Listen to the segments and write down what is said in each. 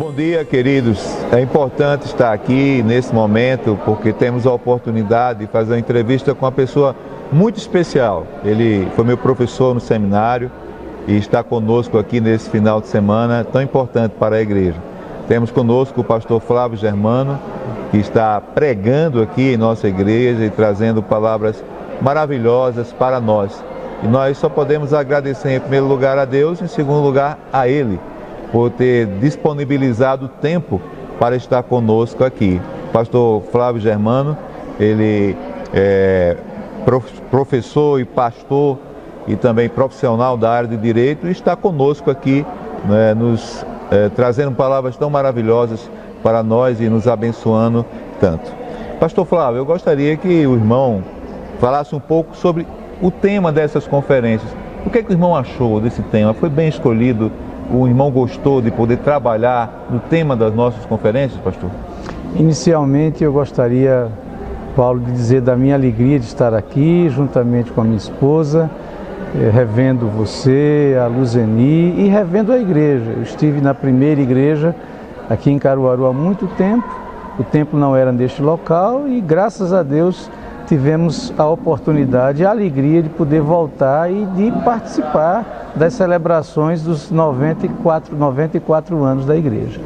Bom dia, queridos. É importante estar aqui nesse momento porque temos a oportunidade de fazer uma entrevista com uma pessoa muito especial. Ele foi meu professor no seminário e está conosco aqui nesse final de semana tão importante para a igreja. Temos conosco o pastor Flávio Germano, que está pregando aqui em nossa igreja e trazendo palavras maravilhosas para nós. E nós só podemos agradecer em primeiro lugar a Deus, em segundo lugar a Ele, por ter disponibilizado tempo para estar conosco aqui. Pastor Flávio Germano, ele é professor e pastor e também profissional da área de direito e está conosco aqui, né, trazendo palavras tão maravilhosas para nós e nos abençoando tanto. Pastor Flávio, eu gostaria que o irmão falasse um pouco sobre o tema dessas conferências. O que é que o irmão achou desse tema? Foi bem escolhido? O irmão gostou de poder trabalhar no tema das nossas conferências, pastor? Inicialmente eu gostaria, Paulo, de dizer da minha alegria de estar aqui, juntamente com a minha esposa, revendo você, a Luzeni e revendo a igreja. Eu estive na primeira igreja aqui em Caruaru há muito tempo, o templo não era neste local e graças a Deus tivemos a oportunidade e a alegria de poder voltar e de participar das celebrações dos 94 anos da igreja.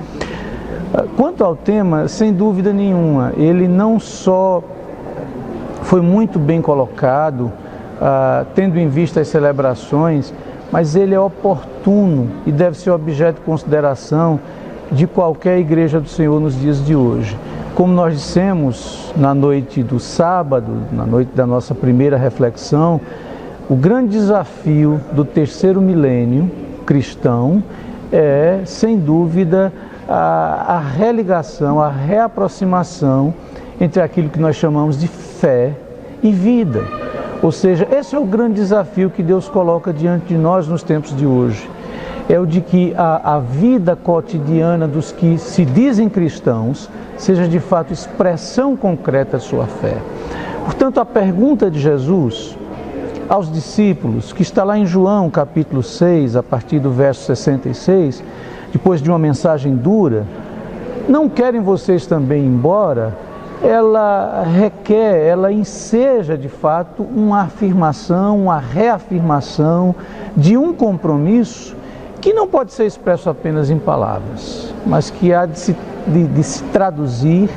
Quanto ao tema, sem dúvida nenhuma, ele não só foi muito bem colocado, tendo em vista as celebrações, mas ele é oportuno e deve ser objeto de consideração de qualquer igreja do Senhor nos dias de hoje. Como nós dissemos na noite do sábado, na noite da nossa primeira reflexão, o grande desafio do terceiro milênio cristão é, sem dúvida, a religação, a reaproximação entre aquilo que nós chamamos de fé e vida. Ou seja, esse é o grande desafio que Deus coloca diante de nós nos tempos de hoje. É o de que a vida cotidiana dos que se dizem cristãos seja de fato expressão concreta de sua fé. Portanto, a pergunta de Jesus aos discípulos, que está lá em João capítulo 6, a partir do verso 66, depois de uma mensagem dura, não querem vocês também ir embora? Ela requer, ela enseja de fato uma afirmação, uma reafirmação de um compromisso que não pode ser expresso apenas em palavras, mas que há de se traduzir,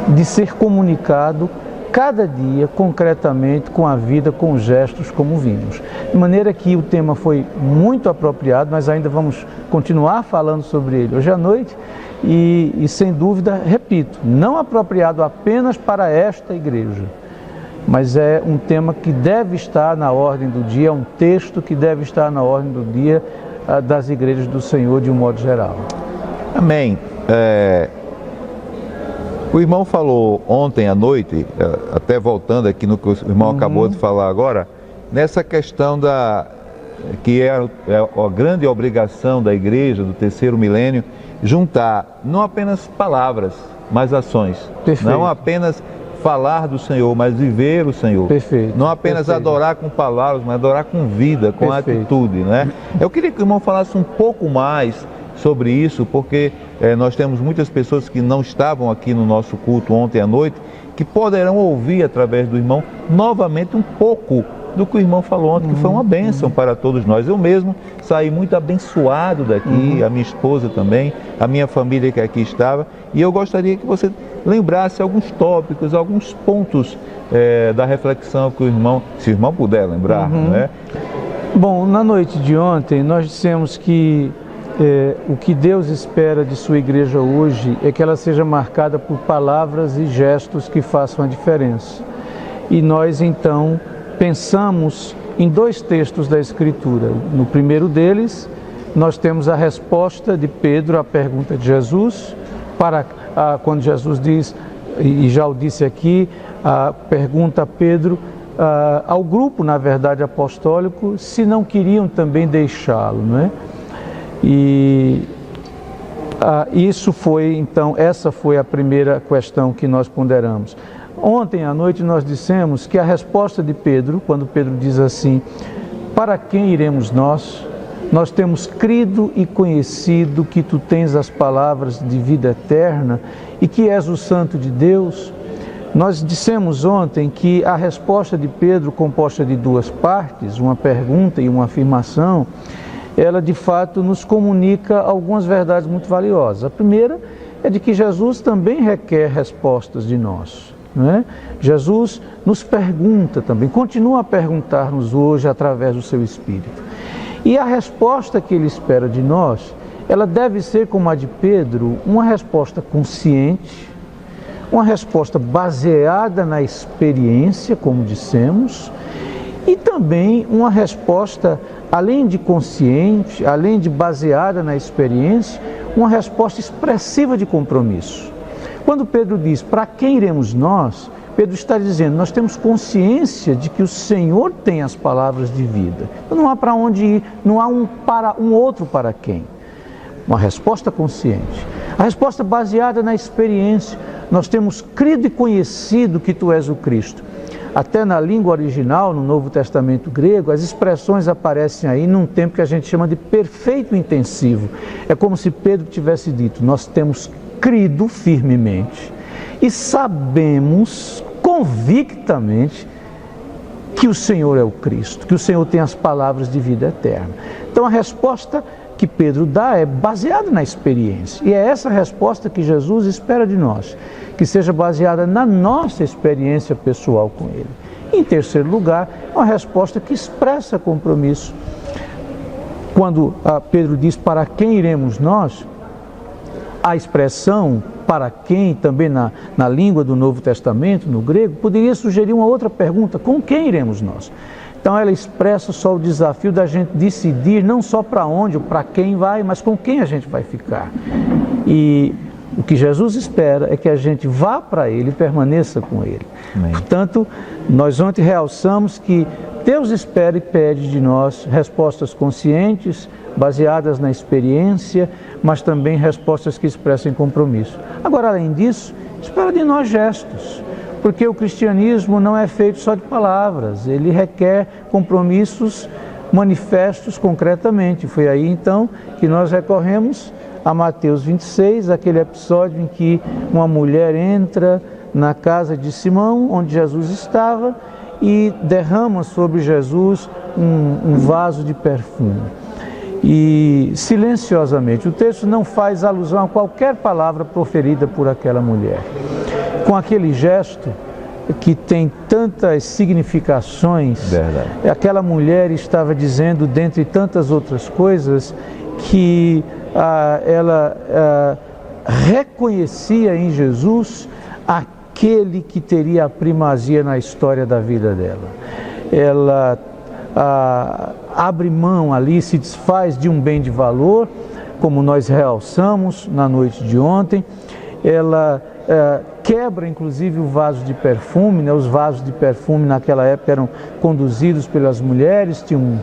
de ser comunicado cada dia, concretamente, com a vida, com gestos, como vimos. De maneira que o tema foi muito apropriado, nós ainda vamos continuar falando sobre ele hoje à noite e sem dúvida, repito, não apropriado apenas para esta igreja, mas é um tema que deve estar na ordem do dia, é um texto que deve estar na ordem do dia das igrejas do Senhor de um modo geral. Amém. O irmão falou ontem à noite, até voltando aqui no que o irmão acabou de falar agora, nessa questão que é a grande obrigação da igreja do terceiro milênio, juntar não apenas palavras, mas ações. Perfeito. Não apenas falar do Senhor, mas viver o Senhor. Perfeito. Não apenas adorar com palavras, mas adorar com vida, com atitude, né? Eu queria que o irmão falasse um pouco mais sobre isso, porque nós temos muitas pessoas que não estavam aqui no nosso culto ontem à noite, que poderão ouvir através do irmão novamente um pouco do que o irmão falou ontem, que foi uma bênção para todos nós. Eu mesmo saí muito abençoado daqui, a minha esposa também, a minha família que aqui estava, e eu gostaria que você lembrasse alguns tópicos, alguns pontos da reflexão que o irmão, se o irmão puder lembrar, né? Bom, na noite de ontem nós dissemos que o que Deus espera de sua igreja hoje é que ela seja marcada por palavras e gestos que façam a diferença. E nós então pensamos em dois textos da Escritura. No primeiro deles, nós temos a resposta de Pedro à pergunta de Jesus, quando Jesus diz, e já o disse aqui, pergunta a Pedro, ao grupo, na verdade, apostólico, se não queriam também deixá-lo, não é? E isso foi, então, essa foi a primeira questão que nós ponderamos. Ontem à noite nós dissemos que a resposta de Pedro, quando Pedro diz assim, para quem iremos nós? nós temos crido e conhecido que Tu tens as palavras de vida eterna e que és o Santo de Deus. Nós dissemos ontem que a resposta de Pedro, composta de duas partes, uma pergunta e uma afirmação, ela de fato nos comunica algumas verdades muito valiosas. A primeira é de que Jesus também requer respostas de nós, não é? Jesus nos pergunta também, continua a perguntar-nos hoje através do seu Espírito. E a resposta que Ele espera de nós, ela deve ser, como a de Pedro, uma resposta consciente, uma resposta baseada na experiência, como dissemos, e também uma resposta, além de consciente, além de baseada na experiência, uma resposta expressiva de compromisso. Quando Pedro diz, para quem iremos nós? Pedro está dizendo, nós temos consciência de que o Senhor tem as palavras de vida. Não há para onde ir, não há um outro para quem. Uma resposta consciente. A resposta baseada na experiência. Nós temos crido e conhecido que Tu és o Cristo. Até na língua original, no Novo Testamento grego, as expressões aparecem aí num tempo que a gente chama de perfeito intensivo. É como se Pedro tivesse dito, nós temos crido firmemente e sabemos convictamente que o Senhor é o Cristo, que o Senhor tem as palavras de vida eterna. Então a resposta que Pedro dá é baseada na experiência. E é essa resposta que Jesus espera de nós, que seja baseada na nossa experiência pessoal com Ele. Em terceiro lugar, uma resposta que expressa compromisso. Quando Pedro diz para quem iremos nós, a expressão para quem, também na língua do Novo Testamento, no grego, poderia sugerir uma outra pergunta, com quem iremos nós? Então ela expressa só o desafio da gente decidir não só para onde ou para quem vai, mas com quem a gente vai ficar. E o que Jesus espera é que a gente vá para Ele e permaneça com Ele. Amém. Portanto, nós ontem realçamos que Deus espera e pede de nós respostas conscientes, baseadas na experiência, mas também respostas que expressem compromisso. Agora, além disso, espera de nós gestos. Porque o cristianismo não é feito só de palavras, ele requer compromissos manifestos concretamente. Foi aí então que nós recorremos a Mateus 26, aquele episódio em que uma mulher entra na casa de Simão, onde Jesus estava, e derrama sobre Jesus um vaso de perfume. E silenciosamente, o texto não faz alusão a qualquer palavra proferida por aquela mulher. Com aquele gesto que tem tantas significações, verdade, aquela mulher estava dizendo, dentre tantas outras coisas, que ela reconhecia em Jesus aquele que teria a primazia na história da vida dela. Ela abre mão ali, se desfaz de um bem de valor, como nós realçamos na noite de ontem. Ela quebra inclusive o vaso de perfume, né? Os vasos de perfume naquela época eram conduzidos pelas mulheres, tinham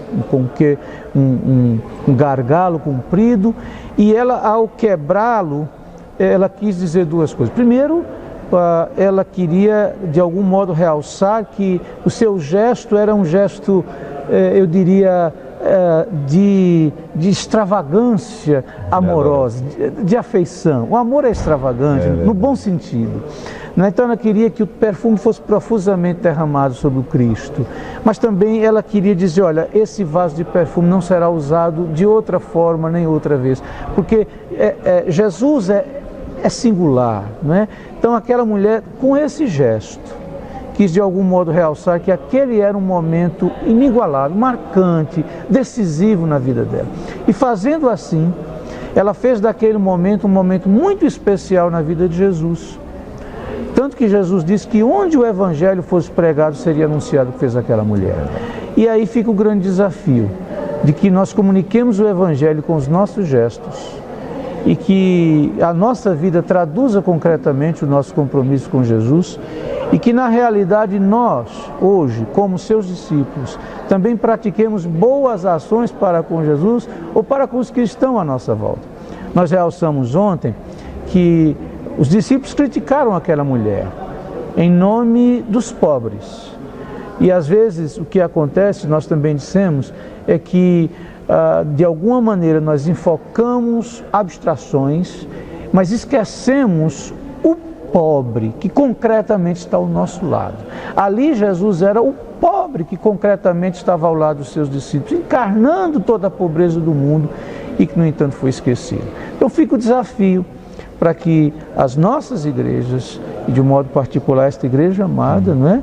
um gargalo comprido, e ela, ao quebrá-lo, ela quis dizer duas coisas. Primeiro, ela queria de algum modo realçar que o seu gesto era um gesto, eu diria, de extravagância amorosa, de afeição. O amor é extravagante, no bom sentido. Então ela queria que o perfume fosse profusamente derramado sobre o Cristo, mas também ela queria dizer, olha, esse vaso de perfume não será usado de outra forma nem outra vez, porque Jesus é singular, não é? Então aquela mulher, com esse gesto, quis de algum modo realçar que aquele era um momento inigualável, marcante, decisivo na vida dela. E fazendo assim, ela fez daquele momento um momento muito especial na vida de Jesus. Tanto que Jesus disse que onde o Evangelho fosse pregado, seria anunciado o que fez aquela mulher. E aí fica o grande desafio de que nós comuniquemos o Evangelho com os nossos gestos e que a nossa vida traduza concretamente o nosso compromisso com Jesus e que na realidade nós, hoje, como seus discípulos, também pratiquemos boas ações para com Jesus ou para com os que estão à nossa volta. Nós realçamos ontem que os discípulos criticaram aquela mulher em nome dos pobres. E às vezes o que acontece, nós também dissemos, é que de alguma maneira nós enfocamos abstrações, mas esquecemos o pobre que concretamente está ao nosso lado. Ali Jesus era o pobre que concretamente estava ao lado dos seus discípulos, encarnando toda a pobreza do mundo e que, no entanto, foi esquecido. Então fica o desafio para que as nossas igrejas, e de um modo particular esta igreja amada, não é?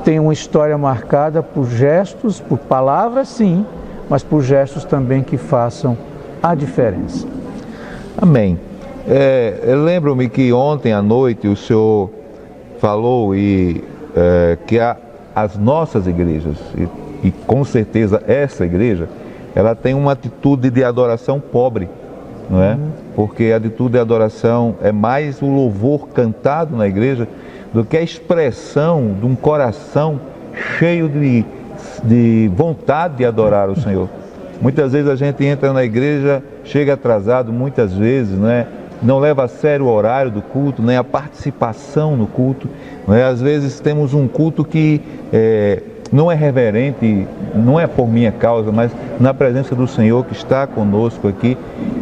Tenha uma história marcada por gestos, por palavras sim, mas por gestos também que façam a diferença. Amém. Eu lembro-me que ontem à noite o senhor falou que as nossas igrejas, e com certeza essa igreja, ela tem uma atitude de adoração pobre, não é? Porque a atitude de adoração é mais o louvor cantado na igreja do que a expressão de um coração cheio de vontade de adorar o Senhor. Muitas vezes a gente entra na igreja, chega atrasado muitas vezes, não é? Não leva a sério o horário do culto, nem a participação no culto, não é? Às vezes temos um culto que não é reverente, não é por minha causa, mas na presença do Senhor que está conosco aqui,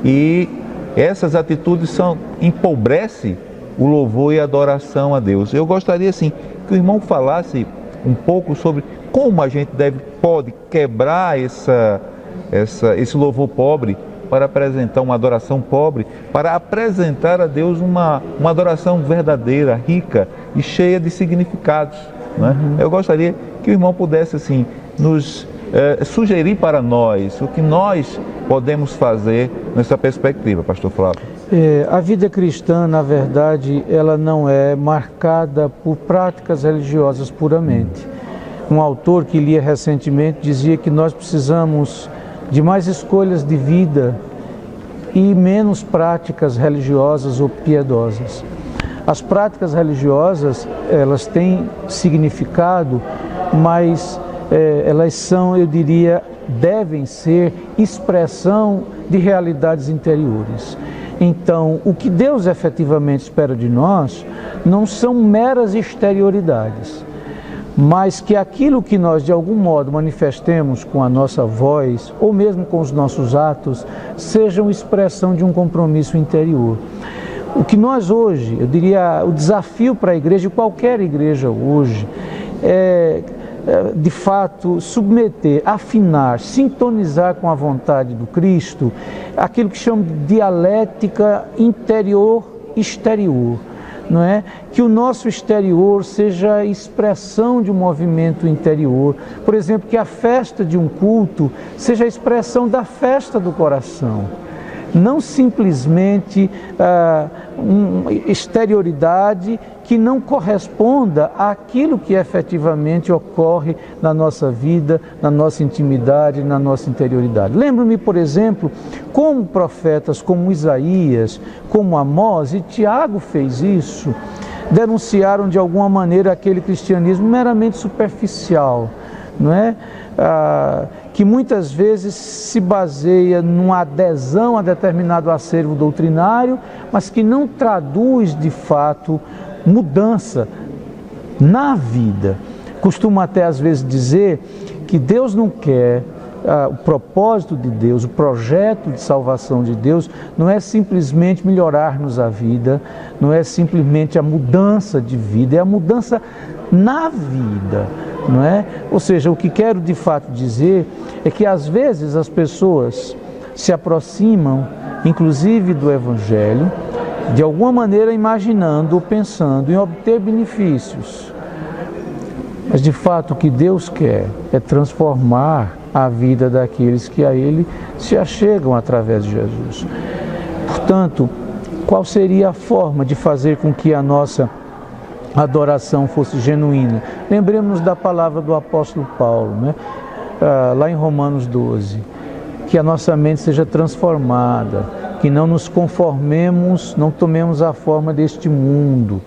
e essas atitudes empobrecem o louvor e a adoração a Deus. Eu gostaria assim que o irmão falasse um pouco sobre como a gente pode quebrar esse louvor pobre para apresentar uma adoração pobre, para apresentar a Deus uma adoração verdadeira, rica e cheia de significados, não é? Eu gostaria que o irmão pudesse assim nos sugerir para nós o que nós podemos fazer nessa perspectiva, pastor Flávio. A vida cristã, na verdade, ela não é marcada por práticas religiosas puramente. Um autor que lia recentemente dizia que nós precisamos de mais escolhas de vida e menos práticas religiosas ou piedosas. As práticas religiosas, elas têm significado, mas elas são, eu diria, devem ser expressão de realidades interiores. Então, o que Deus efetivamente espera de nós não são meras exterioridades, mas que aquilo que nós de algum modo manifestemos com a nossa voz ou mesmo com os nossos atos sejam expressão de um compromisso interior. O que nós hoje, eu diria, o desafio para a igreja, qualquer igreja hoje, é de fato submeter, afinar, sintonizar com a vontade do Cristo, aquilo que chama de dialética interior-exterior. Não é? Que o nosso exterior seja a expressão de um movimento interior. Por exemplo, que a festa de um culto seja a expressão da festa do coração. Não simplesmente uma exterioridade que não corresponda àquilo que efetivamente ocorre na nossa vida, na nossa intimidade, na nossa interioridade. Lembro-me, por exemplo, como profetas como Isaías, como Amós, e Tiago fez isso, denunciaram de alguma maneira aquele cristianismo meramente superficial, não é? Que muitas vezes se baseia numa adesão a determinado acervo doutrinário, mas que não traduz de fato mudança na vida. Costumo até às vezes dizer que Deus não quer, o propósito de Deus, o projeto de salvação de Deus não é simplesmente melhorar-nos a vida, não é simplesmente a mudança de vida, é a mudança na vida, não é? Ou seja, o que quero de fato dizer é que às vezes as pessoas se aproximam, inclusive do Evangelho, de alguma maneira imaginando ou pensando em obter benefícios. Mas de fato o que Deus quer é transformar a vida daqueles que a Ele se achegam através de Jesus. Portanto, qual seria a forma de fazer com que a nossa adoração fosse genuína? Lembremos-nos da palavra do apóstolo Paulo, né? Lá em Romanos 12, que a nossa mente seja transformada, que não nos conformemos, não tomemos a forma deste mundo,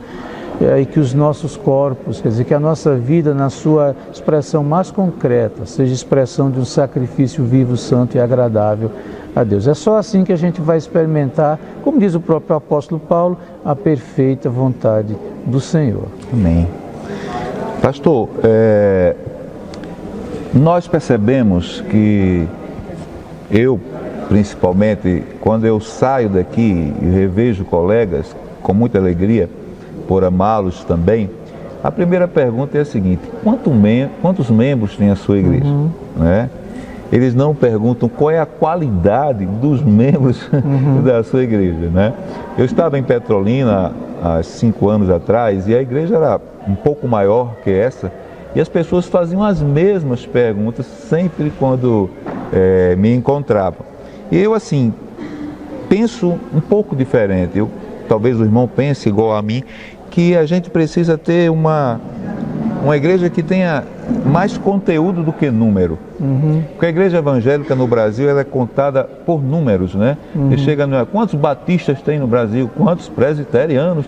e que os nossos corpos, quer dizer, que a nossa vida na sua expressão mais concreta seja expressão de um sacrifício vivo, santo e agradável a Deus. É só assim que a gente vai experimentar, como diz o próprio apóstolo Paulo, a perfeita vontade do Senhor. Amém. Pastor, nós percebemos que Eu, principalmente, quando eu saio daqui e revejo colegas, com muita alegria, por amá-los também, a primeira pergunta é a seguinte: quantos membros tem a sua igreja? Né? Eles não perguntam qual é a qualidade dos membros da sua igreja. Né? Eu estava em Petrolina há 5 anos atrás e a igreja era um pouco maior que essa, e as pessoas faziam as mesmas perguntas sempre quando me encontravam. E eu, assim, penso um pouco diferente. Talvez o irmão pense igual a mim, que a gente precisa ter uma igreja que tenha mais conteúdo do que número. Porque a igreja evangélica no Brasil, ela é contada por números, né? E chega quantos batistas tem no Brasil, quantos presbiterianos,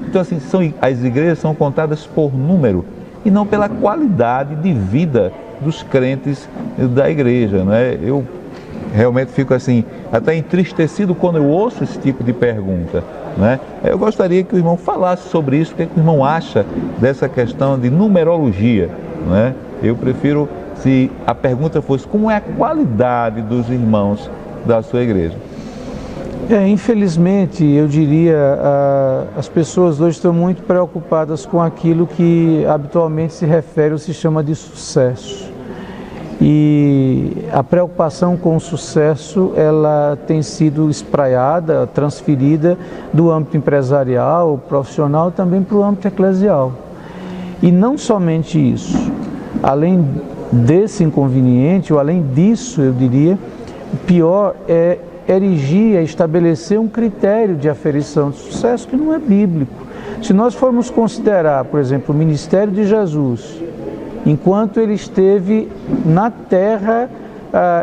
então assim, as igrejas são contadas por número e não pela qualidade de vida dos crentes da igreja, né? Eu realmente fico assim, até entristecido quando eu ouço esse tipo de pergunta, né? Eu gostaria que o irmão falasse sobre isso, o que o irmão acha dessa questão de numerologia, né? Eu prefiro se a pergunta fosse: como é a qualidade dos irmãos da sua igreja? Infelizmente, eu diria, as pessoas hoje estão muito preocupadas com aquilo que habitualmente se refere ou se chama de sucesso. E a preocupação com o sucesso, ela tem sido espraiada, transferida do âmbito empresarial, profissional, também para o âmbito eclesial. E não somente isso, além desse inconveniente, ou além disso, eu diria, o pior é erigir, estabelecer um critério de aferição de sucesso que não é bíblico. Se nós formos considerar, por exemplo, o ministério de Jesus, enquanto ele esteve na terra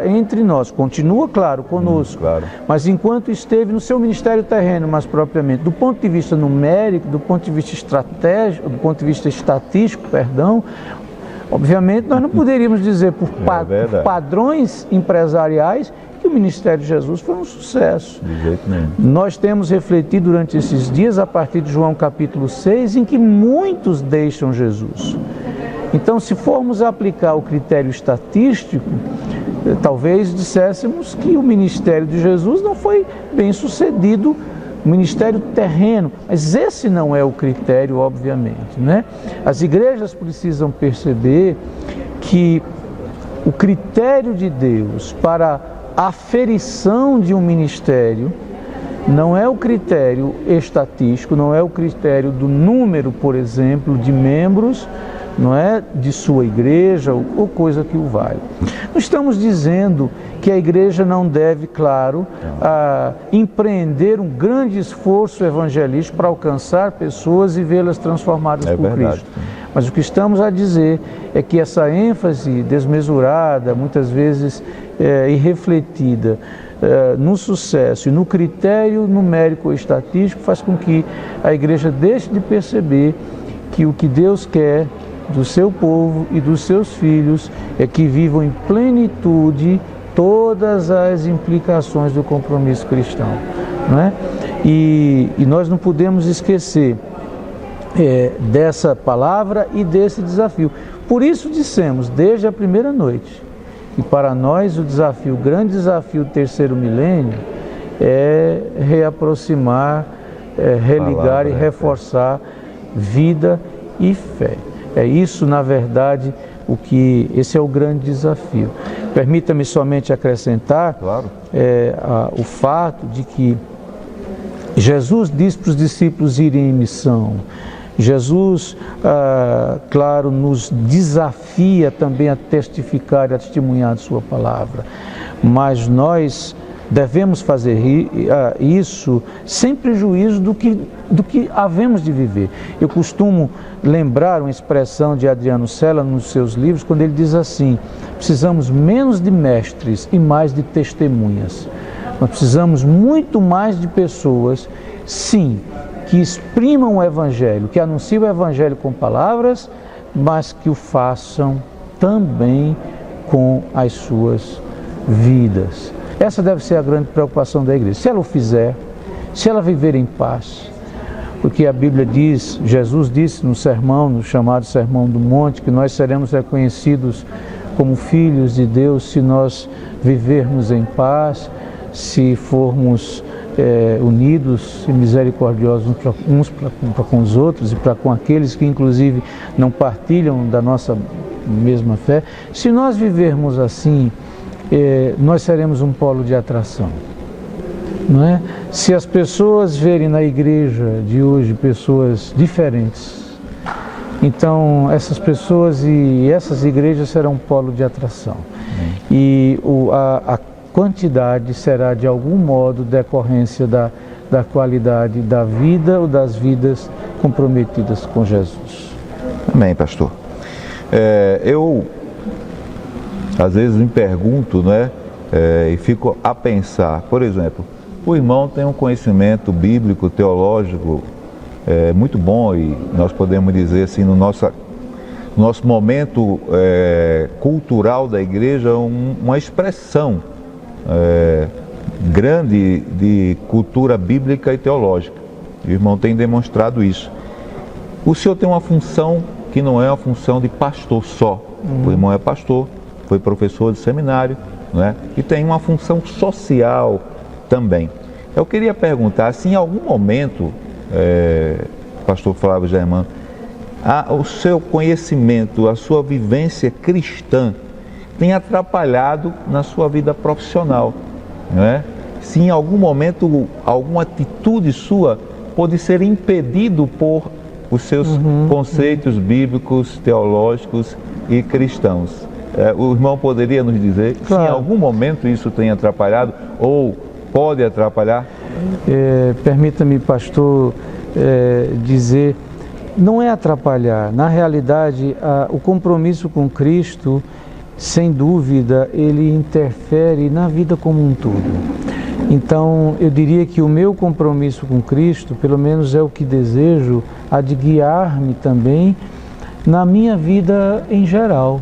entre nós, continua, claro, conosco, mas enquanto esteve no seu ministério terreno, mais propriamente, do ponto de vista numérico, do ponto de vista estratégico, do ponto de vista estatístico, obviamente nós não poderíamos dizer por padrões empresariais que o ministério de Jesus foi um sucesso. De jeito nenhum. Nós temos refletido durante esses dias, a partir de João capítulo 6, em que muitos deixam Jesus. Então, se formos aplicar o critério estatístico, talvez disséssemos que o ministério de Jesus não foi bem sucedido, o ministério terreno, mas esse não é o critério, obviamente, né? As igrejas precisam perceber que o critério de Deus para a aferição de um ministério não é o critério estatístico, não é o critério do número, por exemplo, de membros, não é de sua igreja ou coisa que o vale. Não estamos dizendo que a igreja não deve, claro, empreender um grande esforço evangelístico para alcançar pessoas e vê-las transformadas por Cristo. Mas o que estamos a dizer é que essa ênfase desmesurada, muitas vezes irrefletida, no sucesso e no critério numérico ou estatístico faz com que a igreja deixe de perceber que o que Deus quer do seu povo e dos seus filhos é que vivam em plenitude todas as implicações do compromisso cristão, não é? E nós não podemos esquecer dessa palavra e desse desafio. Por isso dissemos desde a primeira noite que para nós o grande desafio do terceiro milênio é reaproximar, religar e reforçar vida e fé. É isso, na verdade, esse é o grande desafio. Permita-me somente acrescentar o fato de que Jesus disse para os discípulos irem em missão. Jesus, claro, nos desafia também a testificar e a testemunhar de sua palavra. Mas nós devemos fazer isso sem prejuízo do que havemos de viver. Eu costumo lembrar uma expressão de Adriano Cella nos seus livros, quando ele diz assim: precisamos menos de mestres e mais de testemunhas. Nós precisamos muito mais de pessoas, sim, que exprimam o Evangelho, que anunciem o Evangelho com palavras, mas que o façam também com as suas vidas. Essa deve ser a grande preocupação da igreja. Se ela o fizer, se ela viver em paz, porque a Bíblia diz, Jesus disse no sermão, no chamado Sermão do Monte, que nós seremos reconhecidos como filhos de Deus se nós vivermos em paz, se formos unidos e misericordiosos uns para com os outros e para com aqueles que inclusive não partilham da nossa mesma fé. Se nós vivermos assim, nós seremos um polo de atração, não é? Se as pessoas verem na igreja de hoje pessoas diferentes, então essas pessoas e essas igrejas serão um polo de atração. E a quantidade será de algum modo decorrência da qualidade da vida ou das vidas comprometidas com Jesus. Amém, pastor. Eu às vezes me pergunto, né, e fico a pensar, por exemplo, o irmão tem um conhecimento bíblico, teológico muito bom, e nós podemos dizer assim, no nosso momento cultural da igreja, uma expressão grande de cultura bíblica e teológica. O irmão tem demonstrado isso. O senhor tem uma função que não é uma função de pastor só. O irmão é pastor, foi professor de seminário, né? E tem uma função social também. Eu queria perguntar se em algum momento, pastor Flávio Germano, o seu conhecimento, a sua vivência cristã tem atrapalhado na sua vida profissional, não é? Se em algum momento alguma atitude sua pode ser impedido por os seus conceitos bíblicos, teológicos e cristãos. O irmão poderia nos dizer se em algum momento isso tem atrapalhado ou pode atrapalhar? Permita-me, pastor, dizer, não é atrapalhar. Na realidade, o compromisso com Cristo, sem dúvida, ele interfere na vida como um todo. Então, eu diria que o meu compromisso com Cristo, pelo menos é o que desejo, há de guiar-me também na minha vida em geral.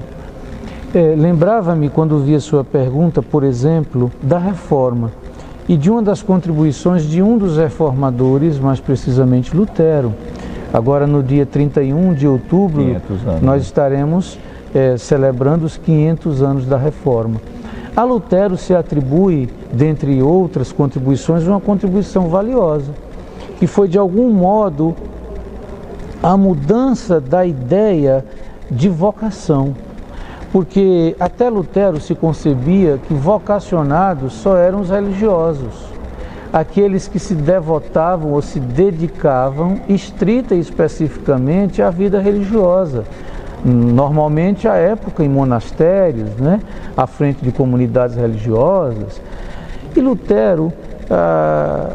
Lembrava-me, quando vi a sua pergunta, por exemplo, da reforma e de uma das contribuições de um dos reformadores, mais precisamente Lutero. Agora, no dia 31 de outubro, nós estaremos celebrando os 500 anos da reforma. A Lutero se atribui, dentre outras contribuições, uma contribuição valiosa, que foi, de algum modo, a mudança da ideia de vocação. Porque até Lutero se concebia que vocacionados só eram os religiosos, aqueles que se devotavam ou se dedicavam estrita e especificamente à vida religiosa. Normalmente à época em monastérios, né, à frente de comunidades religiosas. E Lutero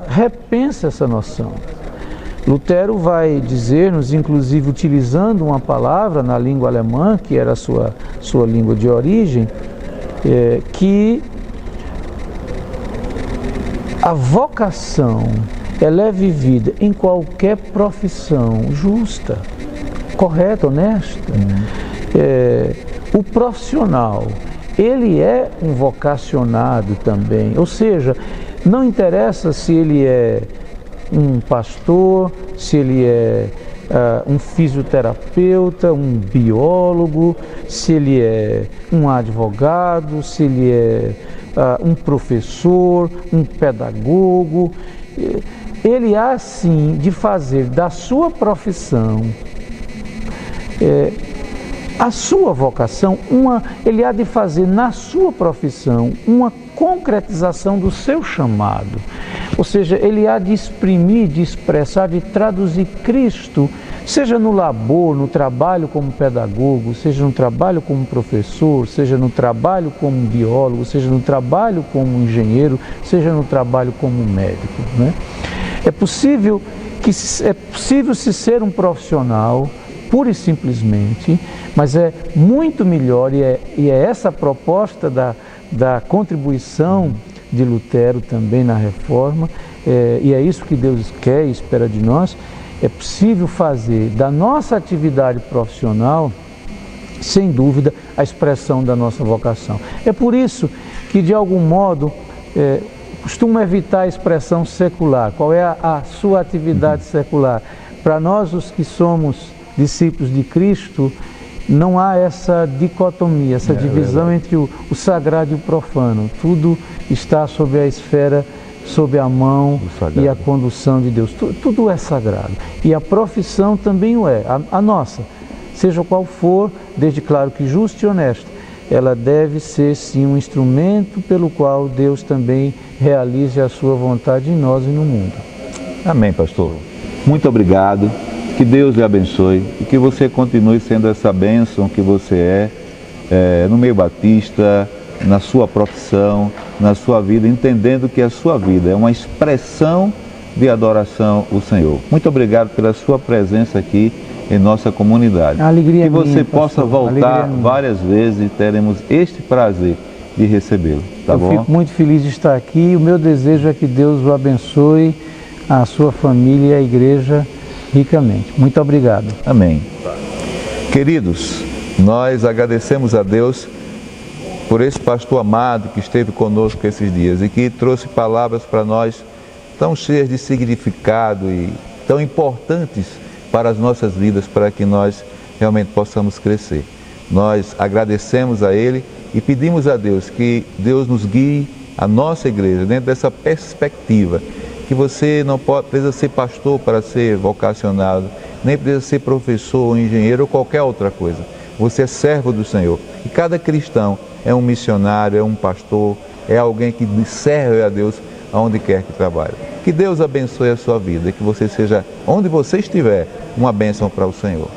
repensa essa noção. Lutero vai dizer-nos, inclusive utilizando uma palavra na língua alemã, que era a sua língua de origem, que a vocação ela é vivida em qualquer profissão justa, correta, honesta. O profissional, ele é um vocacionado também, ou seja, não interessa se ele é um pastor, se ele é um fisioterapeuta, um biólogo, se ele é um advogado, se ele é um professor, um pedagogo. Ele há sim de fazer da sua profissão, a sua vocação, ele há de fazer na sua profissão uma concretização do seu chamado. Ou seja, ele há de exprimir, de expressar, de traduzir Cristo, seja no labor, no trabalho como pedagogo, seja no trabalho como professor, seja no trabalho como biólogo, seja no trabalho como engenheiro, seja no trabalho como médico, né? É possível se ser um profissional, pura e simplesmente, mas é muito melhor, e é essa a proposta da contribuição de Lutero também na reforma, e é isso que Deus quer e espera de nós. É possível fazer da nossa atividade profissional, sem dúvida, a expressão da nossa vocação. É por isso que, de algum modo, costumo evitar a expressão secular. Qual é a sua atividade secular? Para nós, os que somos discípulos de Cristo, não há essa dicotomia, essa divisão entre o sagrado e o profano. Tudo está sob a esfera, sob a mão e a condução de Deus. Tudo é sagrado. E a profissão também o é, a nossa. Seja qual for, desde claro que justa e honesta, ela deve ser sim um instrumento pelo qual Deus também realize a sua vontade em nós e no mundo. Amém, pastor. Muito obrigado. Que Deus lhe abençoe e que você continue sendo essa bênção que você no meio batista, na sua profissão, na sua vida, entendendo que a sua vida é uma expressão de adoração ao Senhor. Muito obrigado pela sua presença aqui em nossa comunidade. A alegria que você minha, possa pastor, voltar várias vezes e teremos este prazer de recebê-lo. Tá bom? Eu fico muito feliz de estar aqui. O meu desejo é que Deus o abençoe, a sua família e a igreja ricamente. Muito obrigado. Amém. Queridos, nós agradecemos a Deus por esse pastor amado que esteve conosco esses dias e que trouxe palavras para nós tão cheias de significado e tão importantes para as nossas vidas, para que nós realmente possamos crescer. Nós agradecemos a Ele e pedimos a Deus que Deus nos guie, a nossa igreja, dentro dessa perspectiva, que você não precisa ser pastor para ser vocacionado, nem precisa ser professor ou engenheiro ou qualquer outra coisa. Você é servo do Senhor. E cada cristão é um missionário, é um pastor, é alguém que serve a Deus aonde quer que trabalhe. Que Deus abençoe a sua vida e que você seja, onde você estiver, uma bênção para o Senhor.